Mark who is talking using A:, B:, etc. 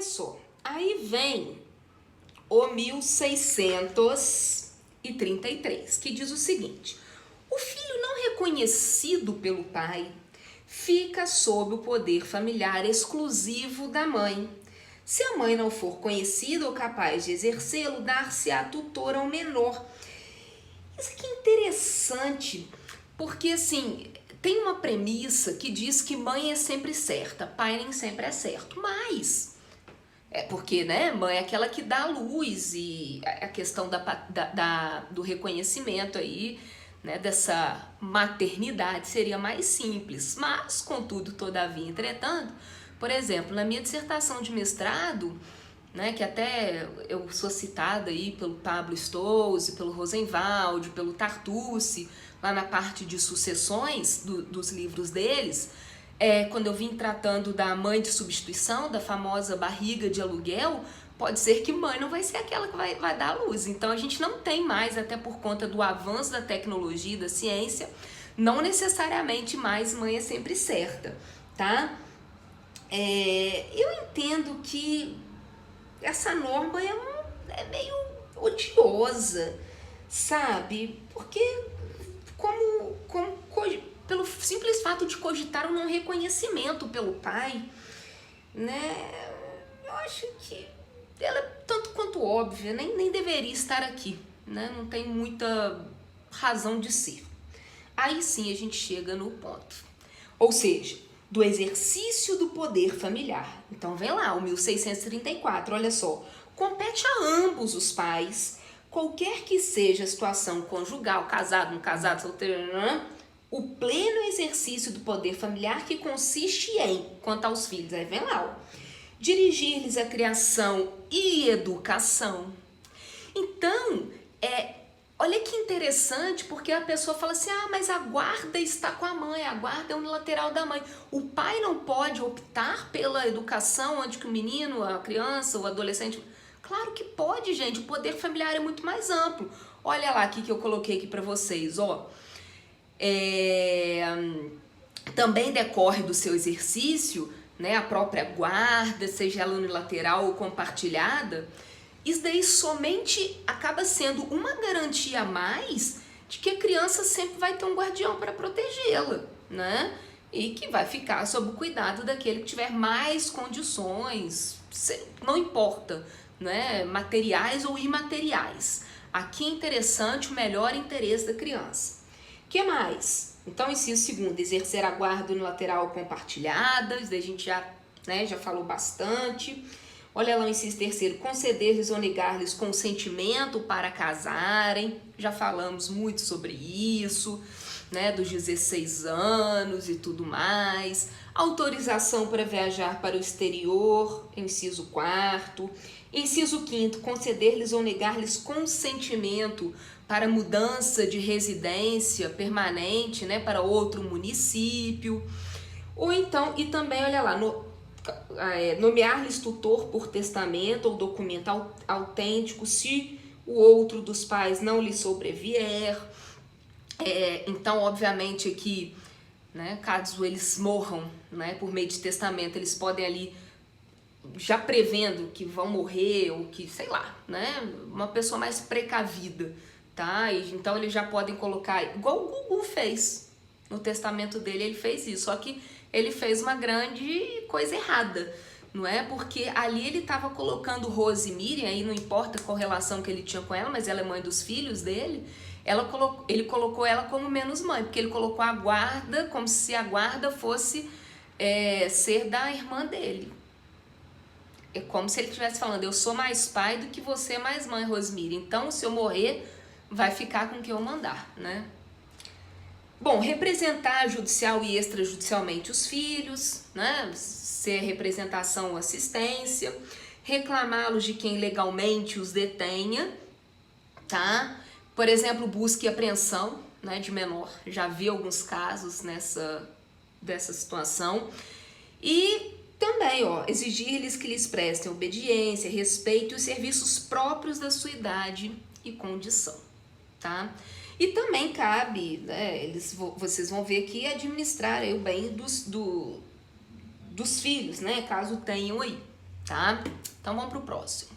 A: só, aí vem o 1633, que diz o seguinte: o filho não reconhecido pelo pai fica sob o poder familiar exclusivo da mãe. Se a mãe não for conhecida ou capaz de exercê-lo, dar-se-á tutor ao menor. Isso aqui é interessante, porque assim, tem uma premissa que diz que mãe é sempre certa, pai nem sempre é certo, mas é porque, né, mãe é aquela que dá a luz, e a questão do reconhecimento aí, né, dessa maternidade seria mais simples. Mas, contudo, todavia, entretanto, por exemplo, na minha dissertação de mestrado, né, que até eu sou citada aí pelo Pablo Stolze, pelo Rosenwald, pelo Tartucci, lá na parte de sucessões dos livros deles, quando eu vim tratando da mãe de substituição, da famosa barriga de aluguel, pode ser que mãe não vai ser aquela que vai dar a luz. Então a gente não tem mais, até por conta do avanço da tecnologia e da ciência, não necessariamente mais mãe é sempre certa, tá? Eu entendo que essa norma é meio odiosa, sabe? Porque pelo simples fato de cogitar um não reconhecimento pelo pai, né? Eu acho que ela é tanto quanto óbvia, nem deveria estar aqui, né? Não tem muita razão de ser. Aí sim a gente chega no ponto. Ou seja, do exercício do poder familiar. Então vem lá, o 1634, olha só. Compete a ambos os pais, qualquer que seja a situação conjugal, casado, não casado, solteiro, o pleno exercício do poder familiar, que consiste em, quanto aos filhos, aí vem lá, ó, dirigir-lhes a criação e educação. Então, olha que interessante, porque a pessoa fala assim, mas a guarda está com a mãe, a guarda é unilateral da mãe. O pai não pode optar pela educação antes que o menino, a criança, o adolescente... Claro que pode, gente, o poder familiar é muito mais amplo. Olha lá aqui que eu coloquei aqui para vocês, ó. Também decorre do seu exercício, né, a própria guarda, seja ela unilateral ou compartilhada. Isso daí somente acaba sendo uma garantia a mais de que a criança sempre vai ter um guardião para protegê-la, né? E que vai ficar sob o cuidado daquele que tiver mais condições, não importa, né? Materiais ou imateriais. Aqui é interessante o melhor interesse da criança. O que mais? Então, inciso segundo, exercer a guarda unilateral compartilhada, isso daí a gente já falou bastante. Olha lá o inciso terceiro, conceder-lhes ou negar-lhes consentimento para casarem, já falamos muito sobre isso, né, dos 16 anos e tudo mais. Autorização para viajar para o exterior, inciso quarto. Inciso quinto, conceder-lhes ou negar-lhes consentimento para mudança de residência permanente, né, para outro município. Ou então, e também, olha lá, nomear-lhes tutor por testamento ou documento autêntico se o outro dos pais não lhe sobrevier. Então, obviamente, aqui, né, caso eles morram, né, por meio de testamento, eles podem ali, já prevendo que vão morrer ou que, sei lá, né, uma pessoa mais precavida, tá? Então, eles já podem colocar, igual o Gugu fez no testamento dele, ele fez isso, só que ele fez uma grande coisa errada, não é? Porque ali ele estava colocando Rose e Miriam, aí não importa qual relação que ele tinha com ela, mas ela é mãe dos filhos dele, ele colocou ela como menos mãe, porque ele colocou a guarda como se a guarda fosse ser da irmã dele. É como se ele estivesse falando, eu sou mais pai do que você é mais mãe, Rosemary. Então, se eu morrer, vai ficar com quem eu mandar, né? Bom, representar judicial e extrajudicialmente os filhos, né? Ser representação ou assistência, reclamá-los de quem legalmente os detenha, tá? Por exemplo, busca e apreensão, né, de menor. Já vi alguns casos dessa situação. E também, exigir-lhes que lhes prestem obediência, respeito e os serviços próprios da sua idade e condição, tá? E também cabe, né, vocês vão ver aqui, administrar aí o bem dos filhos, né, caso tenham aí, tá? Então vamos pro próximo.